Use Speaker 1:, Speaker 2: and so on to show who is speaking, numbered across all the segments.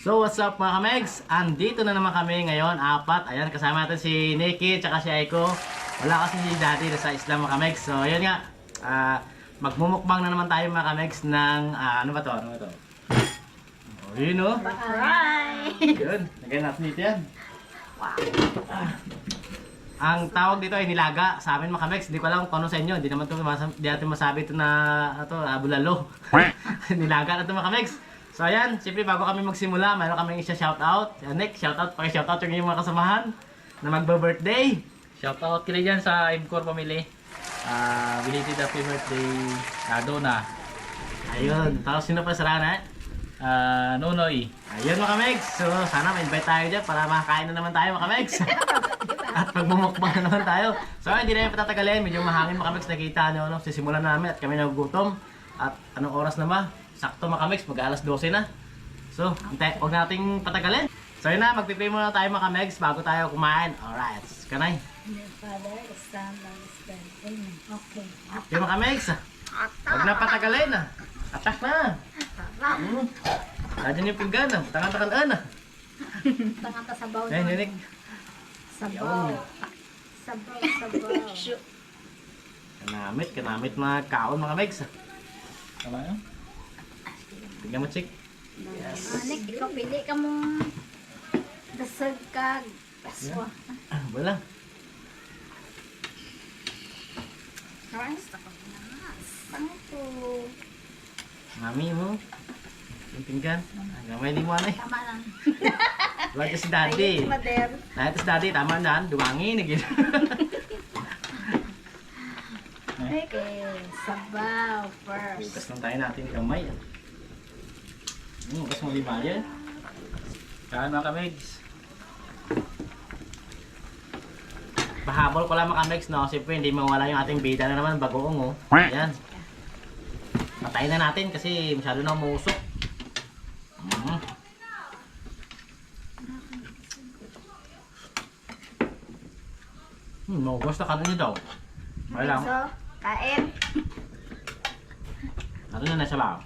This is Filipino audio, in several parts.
Speaker 1: So what's up mga kamegs? Andito na naman kami ngayon, apat. Ayan, kasama natin si Nikki tsaka si Aiko. Wala kasi si Daddy sa isla mga kamegs. So ayun nga, magmumukbang na naman tayo mga kamegs ng, ano ba to? Oh, yun o.
Speaker 2: Right!
Speaker 1: Yun, lagyan natin dito yan. Ang tawag dito ay nilaga sa amin mga kamegs. Hindi ko alam kung ano sa inyo. Hindi natin masabi ito na bulalo. Nilaga na ito mga kamegs. So ayan, siyempre bago kami magsimula, mayroon kaming isa shoutout. Nick, shoutout, paki-shoutout yung mga kasamahan na magba-birthday.
Speaker 3: Shoutout kila dyan sa Imcor family. Belated happy birthday Dona.
Speaker 1: Ayun, tapos sino pa sa rana?
Speaker 3: Nonoy.
Speaker 1: Ayun mga kamegs. So sana ma-invite tayo dyan para makakain na naman tayo mga kamegs. At magmumukbang na naman tayo. So hindi na yung patatagalin, medyo mahangin mga kamegs. Nakita nyo, sisimulan namin at kami nagugutom. At anong oras na ba? Sakto mga kamegs, mag-alas 12 na. So, huwag nating patagalin. So yun na, magpipray muna tayo mga kamegs bago tayo kumain. Alright, kanay.
Speaker 2: Father, Son, and Spirit. Amen. Okay.
Speaker 1: Yung mga kamegs, huwag na patagalin. Atak na. Nandiyan yung pinggan, tangan-tangan na.
Speaker 2: Tanga sabaw
Speaker 1: Ayun, Nick.
Speaker 2: Sabaw. Sabaw.
Speaker 1: Kanamit mga kaon mga kamegs.
Speaker 3: Tama yun?
Speaker 1: Tingnan mo, chick.
Speaker 2: Anik, ikaw pili ka mong dasag kag aswa.
Speaker 1: Wala.
Speaker 2: Kain sa pagnas. Pangito.
Speaker 1: Mami mo. Yung pinggan. Gamay di mo ano eh.
Speaker 2: Tama lang.
Speaker 1: Wala ka si daddy.
Speaker 2: Ayun, mader.
Speaker 1: Nakita si daddy, tama na. Dumangin.
Speaker 2: Okay, sabaw first.
Speaker 1: Bukas lang tayo natin kamay. Bukas mo lima yan.
Speaker 3: Kain mga kamegs.
Speaker 1: Pahabol ko lang mga kamegs, no? Siyempre hindi mawala yung ating bida na naman, bagoong oh. Ayan. Patayin na natin kasi masyado na umusok. Maugos na kanon niyo daw. Okay lang.
Speaker 2: So, kain.
Speaker 1: Ano na nasa bao?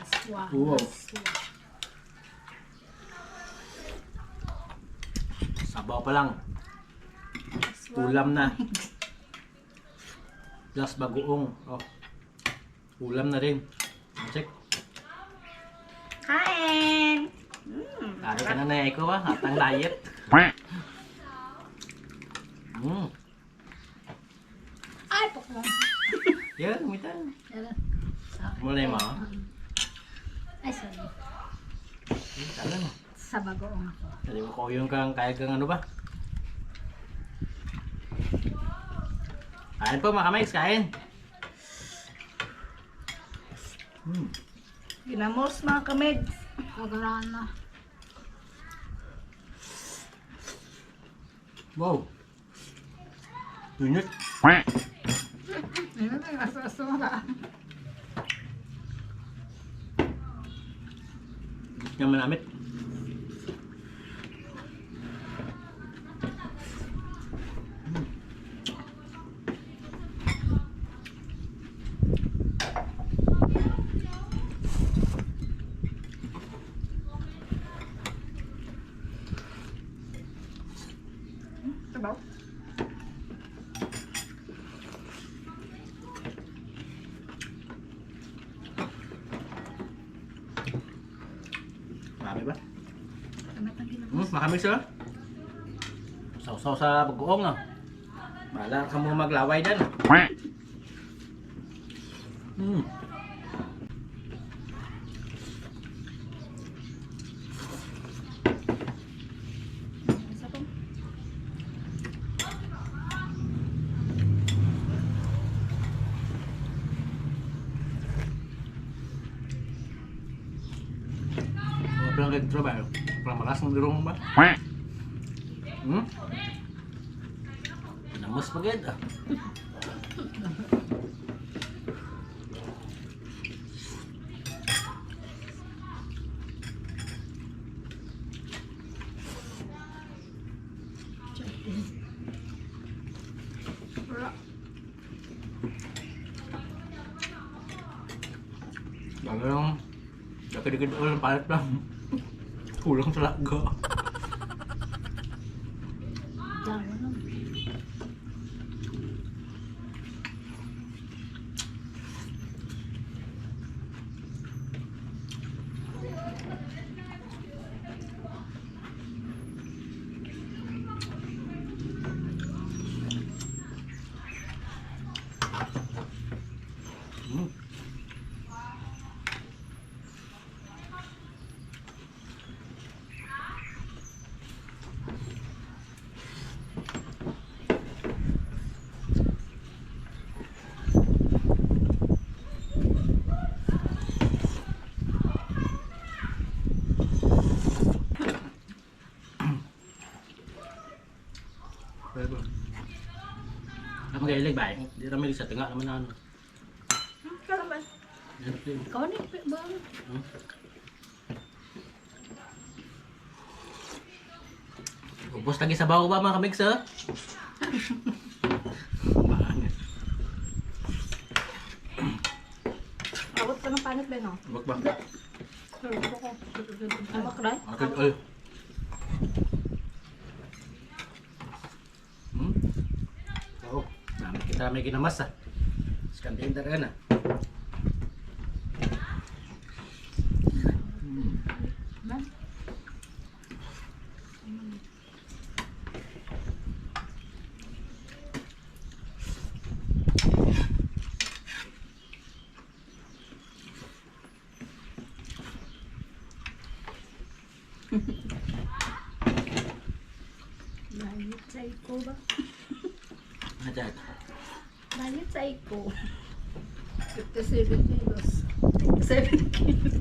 Speaker 2: Aswa.
Speaker 1: Wow.
Speaker 2: Aswa.
Speaker 1: Sabaw pa lang. Ulam na. Plus bagoong. Oh. Ulam na rin. Check.
Speaker 2: Kain.
Speaker 1: Kaya ka na na ko ba? At ang diet.
Speaker 2: Ay, pokmon.
Speaker 1: Yan, umitan. Mulai mo.
Speaker 2: Ay, sorry.
Speaker 1: Talan.
Speaker 2: Sa bagoong ako.
Speaker 1: Kali mo ko yung kaya kang ano ba? Kain po mga kamays, kain.
Speaker 2: Ginamos mga kamig. Kagaran na.
Speaker 1: Wow. Tunit.
Speaker 2: Ayun na, asa-asa ka.
Speaker 1: Yung manamit.
Speaker 2: Sabaw.
Speaker 1: Marami ba?
Speaker 2: Kamat ang ginamos.
Speaker 1: Marami sila. Sausaw sa bagoong ah. Bahala ka mo maglaway dyan.
Speaker 2: Isa po.
Speaker 1: Mga bilang kayo trabaho. Parang malas ng dirong ba? Namas pagod ah. Kadikit ulang palit lang. Kulang talaga.
Speaker 2: Dami nun.
Speaker 1: Mm. Pero, ang magaling ba? Hindi naman sa tinga naman na ano.
Speaker 2: Kalaban.
Speaker 1: Hirap din.
Speaker 2: Ikaw ni bang.
Speaker 1: Hmm? Ubos lagi sa bago ba mga kamigs ha? Maangin.
Speaker 2: Abot ka ng panit ba no?
Speaker 1: Wag ba?
Speaker 2: Abot ka rin?
Speaker 1: Okay, ay. Hmm? Oo. Dami kita may ginamas ah. Skandihin talaga na.
Speaker 2: Man. Layit sa iko ba?
Speaker 1: Ajat.
Speaker 2: Layit sa iko. 57 kilos. 57 kilos.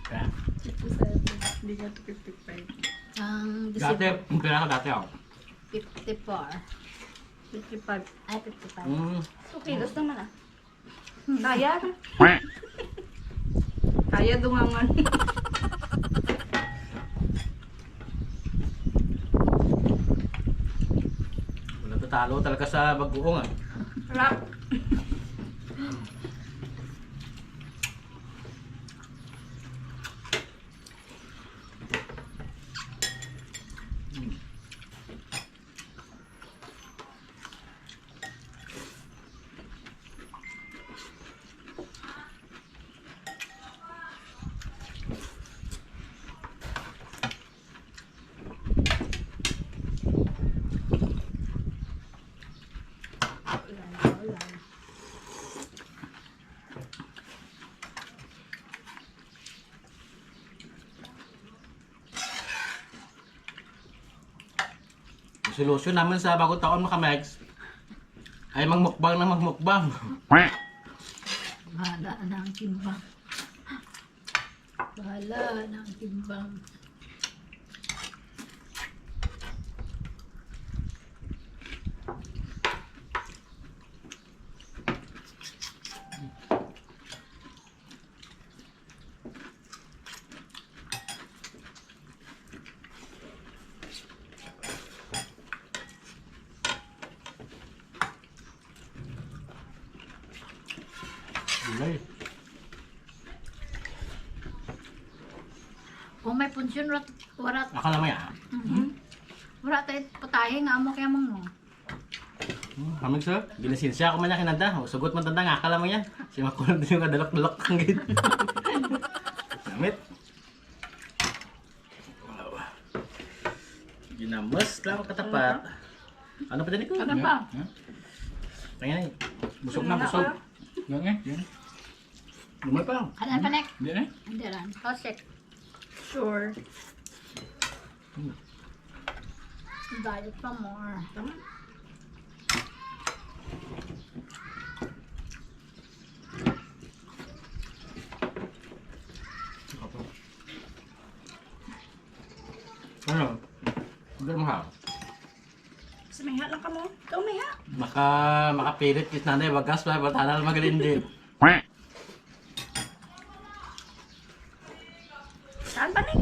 Speaker 1: Kaya,
Speaker 2: 57. Hindi nga to 55. Ang
Speaker 1: dati, yung pera ko dati ako.
Speaker 2: 54. 55. Ay, 55.
Speaker 1: Hmm.
Speaker 2: 2 kilos naman ah. Kaya na. Kaya dungangan.
Speaker 1: Wala tatalo talaga sa bagoong ah.
Speaker 2: Rap.
Speaker 1: Solusyon namin sa bagong taon mga kamigs ay magmukbang na magmukbang.
Speaker 2: Bahala na ang timbang. Bahala na ang timbang.
Speaker 1: Gulay.
Speaker 2: Kung may punsyon, warat.
Speaker 1: Akala mo yan.
Speaker 2: Wala tayo patahe nga mo kaya mong
Speaker 1: Kamig sir, ginasinsya ako man niya kinanda. Sugot man tanda nga, akala mo yan. Si makulog din yung kadalak-dalak kang gid. Gamit. Wow. Ginamas lang katapat. Ano pa din ko?
Speaker 2: Ano pa?
Speaker 1: Tingnan busog na busog.
Speaker 3: Yan nga, yan.
Speaker 1: Lumay pa.
Speaker 2: Kanan pa nek?
Speaker 3: Hindi na.
Speaker 2: Hindi lang. Hosek. Sure. Diet pa more. Tama.
Speaker 1: Ano? Hindi mo ha.
Speaker 2: Sumiha lang ka mo. Ikaw may ha.
Speaker 1: Makapilit kit nanay bagas pa batanal magalindi.
Speaker 2: Saan pa nek?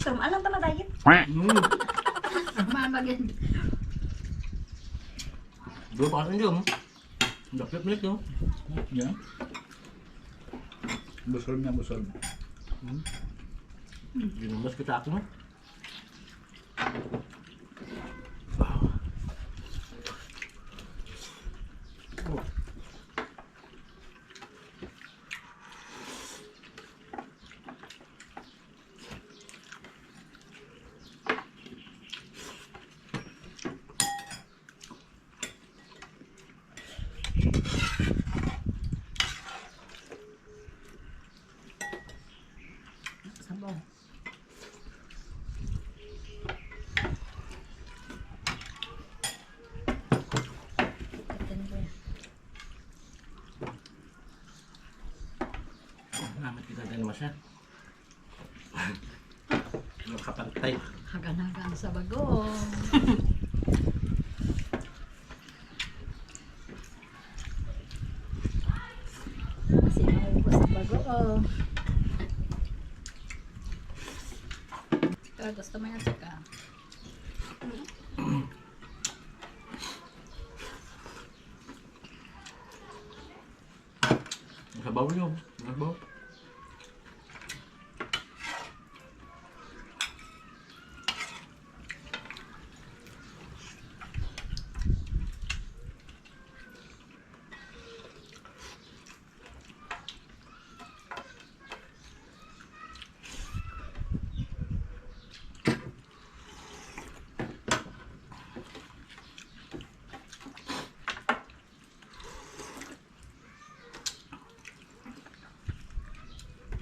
Speaker 2: Sumaan lang tama diet. Mamagin.
Speaker 1: Dua pa kan jom. Dapat milik tu.
Speaker 3: Yan. Busol na busol.
Speaker 1: Ginumbas ko sa akin, no? Oh.
Speaker 2: Sabaw. Tingnan ko yan.
Speaker 1: Namin kita din mo siya. Nakapantay.
Speaker 2: Hagan-hagan sa bagong. Kasi maubos sa bagong. Pero gusto mo yan saka.
Speaker 1: Sabaw yun. Sabaw.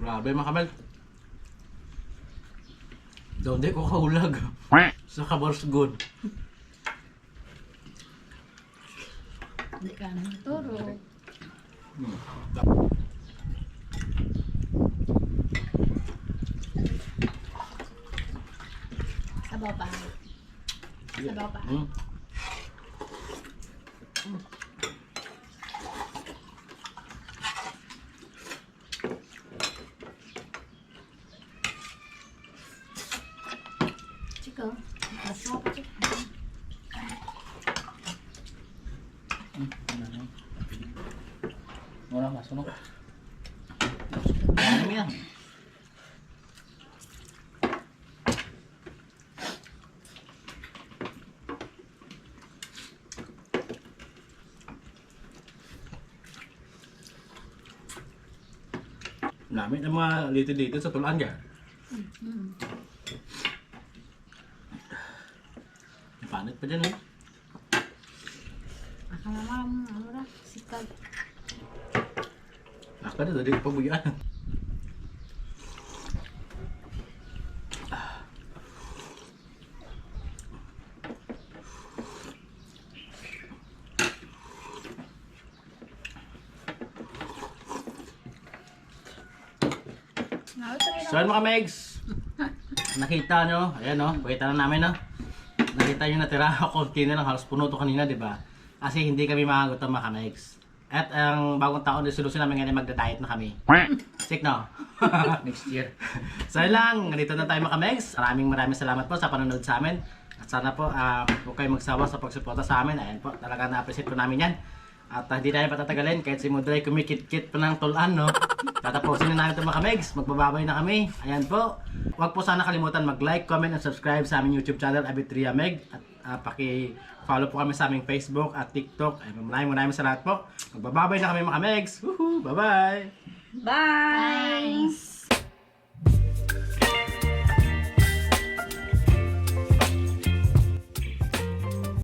Speaker 1: Grabe mga kabal. Daw di ko kaulag. Sa kabarsgon.
Speaker 2: Hindi ka na naturo. Sabaw pa. Sabaw pa. Chico, sabaw pa chico.
Speaker 3: Wala masunog.
Speaker 1: Ano yan? Namin ang mga lito-lito sa tulaan ka. Panit pa dyan eh.
Speaker 2: Ako naman, ano na, sikag.
Speaker 1: Ako na, dali ko pabuyan. So yun mga megs, nakita nyo, ayan o, pakita na namin no. Nakita nyo natira, konti na lang, halos puno to kanina, di ba? Kasi hindi kami makagutom mga megs. At ang bagong taon, resolution namin ngayon ay magda-diet na kami. Sick no?
Speaker 3: Next year.
Speaker 1: So yun lang, ganito na tayo mga megs. Maraming salamat po sa panonood sa amin. At sana po, huwag kayong magsawa sa pagsuporta sa amin. Ayan po, talaga na-appreciate po namin yan. At hindi tayo patatagalin, kahit si Mudray kumikit-kit pa ng tulan, no? Tatapusin na namin ito mga megs, magbababay na kami. Ayan po. Huwag po sana kalimutan mag-like, comment, and subscribe sa aming YouTube channel, Abitria Meg. At paki-follow po kami sa aming Facebook at TikTok. Ay, maraming salamat po. Magbababay na kami mga megs. Woohoo! Bye-bye!
Speaker 2: Bye!